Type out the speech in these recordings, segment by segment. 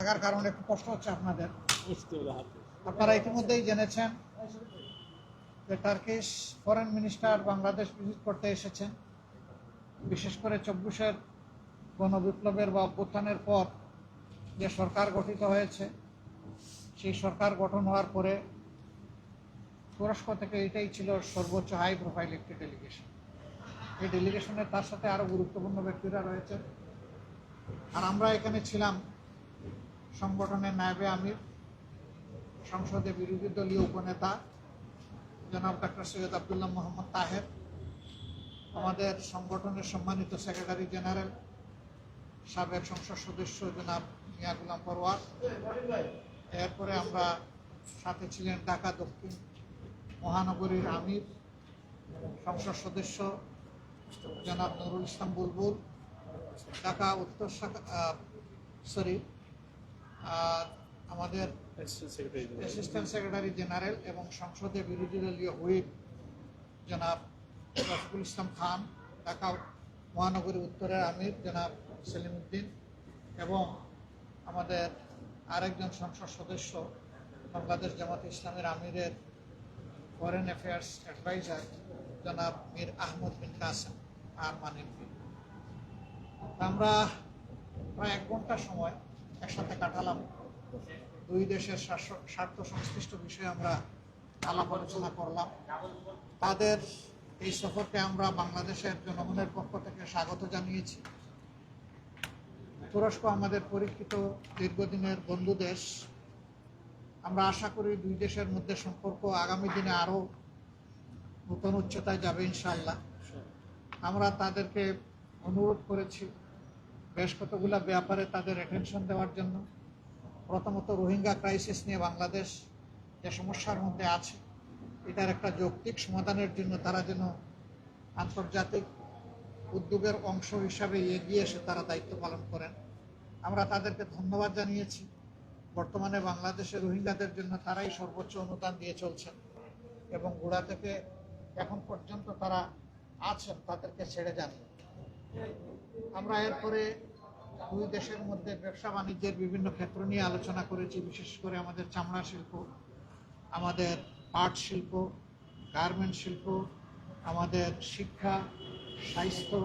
থাকার কারণে একটু কষ্ট হচ্ছে আপনাদের। আপনারা ইতিমধ্যেই জেনেছেন যে Turkish foreign minister Bangladesh visit করতে এসেছেন। বিশেষ করে 24-এর গণবিপ্লবের বা অভ্যুত্থানের পর যে সরকার গঠিত হয়েছে, সেই সরকার গঠন হওয়ার পরে তুরস্ক থেকে এটাই ছিল সর্বোচ্চ হাই প্রোফাইল একটি ডেলিগেশন। এই ডেলিগেশনে তার সাথে আরও গুরুত্বপূর্ণ ব্যক্তিরা রয়েছে। আর আমরা এখানে ছিলাম সংগঠনের নায়েবে আমির, সংসদে বিরোধী দলীয় উপনেতা জনাব ডক্টর সৈয়দ আবদুল্লাহ মোহাম্মদ তাহের, আমাদের সংগঠনের সম্মানিত সেক্রেটারি জেনারেল সাবেক সংসদ সদস্য জনাব মিয়া গুলাম পরওয়ার। এরপরে আমরা সাথে ছিলেন ঢাকা দক্ষিণ মহানগরীর আমির, সংসদ সদস্য জনাব নুরুল ইসলাম বুলবুল, ঢাকা উত্তর আমাদের অ্যাসিস্ট্যান্ট সেক্রেটারি জেনারেল এবং সংসদে বিরোধী দলীয় হুইপ জনাব রফিকুল ইসলাম খান, ঢাকা মহানগরী উত্তরের আমির জনাব সেলিম উদ্দিন, এবং আমাদের আরেকজন সংসদ সদস্য বাংলাদেশ জামাত ইসলামের আমিরের ফরেন অ্যাফেয়ার্স অ্যাডভাইজার জনাব মীর আহমদ বিন কাসেম আর মানিক। আমরা প্রায় 1 ঘন্টা সময় একসাথে কাটালাম। দুই দেশের স্বার্থ সংশ্লিষ্ট বিষয়ে আমরা আলাপ আলোচনা করলাম। তাদের এই সফরকে আমরা বাংলাদেশের জনগণের পক্ষ থেকে স্বাগত জানিয়েছি। তুরস্ক আমাদের পরীক্ষিত দীর্ঘদিনের বন্ধু দেশ। আমরা আশা করি দুই দেশের মধ্যে সম্পর্ক আগামী দিনে আরও নতুন উচ্চতায় যাবে ইনশাআল্লাহ। আমরা তাদেরকে অনুরোধ করেছি বেশ কতগুলো ব্যাপারে তাদের অ্যাটেনশন দেওয়ার জন্য। প্রথমত, রোহিঙ্গা ক্রাইসিস নিয়ে বাংলাদেশ যে সমস্যার মধ্যে আছে, এটার একটা যৌক্তিক সমাধানের জন্য তারা যেন আন্তর্জাতিক উদ্যোগের অংশ হিসাবে এগিয়ে এসে তারা দায়িত্ব পালন করেন। আমরা তাদেরকে ধন্যবাদ জানিয়েছি। বর্তমানে বাংলাদেশে রোহিঙ্গাদের জন্য তারাই সর্বোচ্চ অনুদান দিয়ে চলছেন এবং গোড়া থেকে এখন পর্যন্ত তারা আছেন, তাদেরকে ছেড়ে যান। আমরা এরপরে দুই দেশের মধ্যে ব্যবসা বাণিজ্যের বিভিন্ন ক্ষেত্র নিয়ে আলোচনা করেছি। বিশেষ করে আমাদের চামড়া শিল্প, আমাদের পাট শিল্প, গার্মেন্ট শিল্প, আমাদের শিক্ষা, স্বাস্থ্য,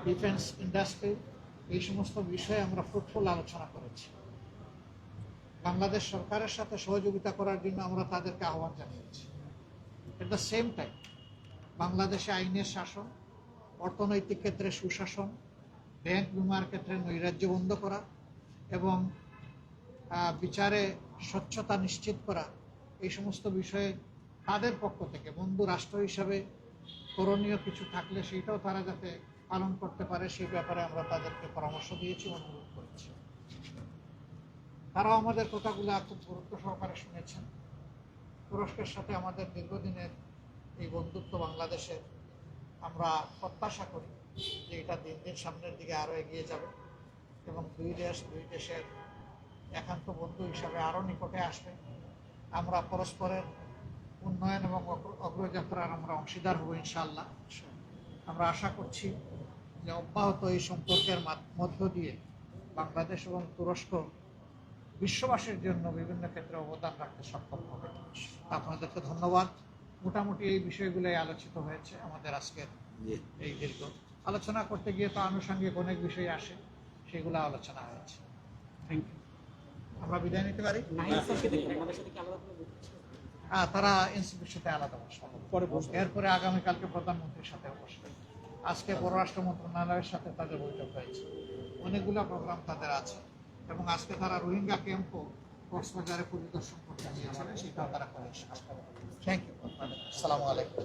ডিফেন্স ইন্ডাস্ট্রি, এই সমস্ত বিষয়ে আমরা ফ্রুটফুল আলোচনা করেছি। বাংলাদেশ সরকারের সাথে সহযোগিতা করার জন্য আমরা তাদেরকে আহ্বান জানিয়েছি। এট দ্য সেম টাইম বাংলাদেশে আইনের শাসন, অর্থনৈতিক ক্ষেত্রে সুশাসন, ব্যাংক বিমার ক্ষেত্রে নৈরাজ্য বন্ধ করা এবং বিচারে স্বচ্ছতা নিশ্চিত করা, এই সমস্ত বিষয়ে তাদের পক্ষ থেকে বন্ধু রাষ্ট্র হিসাবে করণীয় কিছু থাকলে সেইটাও তারা যাতে পালন করতে পারে, সেই ব্যাপারে আমরা তাদেরকে পরামর্শ দিয়েছি, অনুরোধ করেছি। তারাও আমাদের কথাগুলো খুব গুরুত্ব সহকারে শুনেছেন। তুরস্কের সাথে আমাদের দীর্ঘদিনের এই বন্ধুত্ব বাংলাদেশের, আমরা প্রত্যাশা করি যে এটা দিন দিন সামনের দিকে আরও এগিয়ে যাবে এবং দুই দেশের একান্ত বন্ধু হিসাবে আরও নিকটে আসবে। আমরা পরস্পরের উন্নয়ন এবং অগ্রযাত্রার আমরা অংশীদার হব ইনশাআল্লাহ। আমরা আশা করছি যে অব্যাহত এই সম্পর্কের মধ্য দিয়ে বাংলাদেশ এবং তুরস্ক বিশ্ববাসীর জন্য বিভিন্ন ক্ষেত্রে অবদান রাখতে সক্ষম হবে। আপনাদেরকে ধন্যবাদ। মোটামুটি এই বিষয়গুলোই আলোচিত হয়েছে আমাদের আজকের এই দীর্ঘ আলোচনা করতে গিয়ে। তো আনুষঙ্গিক অনেক বিষয় আসে, সেগুলো আলোচনা হয়েছে। Thank you. আমরা বিদায় নিতে পারি। তারা এনসিপির সাথে আলাদা বসবে, এরপরে আগামীকালকে প্রধানমন্ত্রীর সাথে বসবে। আজকে পররাষ্ট্র মন্ত্রণালয়ের সাথে তাদের বৈঠক হয়েছে, অনেকগুলো প্রোগ্রাম তাদের আছে এবং আজকে তারা রোহিঙ্গা ক্যাম্পও কক্সবাজারে পরিদর্শন করতে নিয়েছিলেন, সেটাও তারা করেছে। Thank you. আসসালামু আলাইকুম।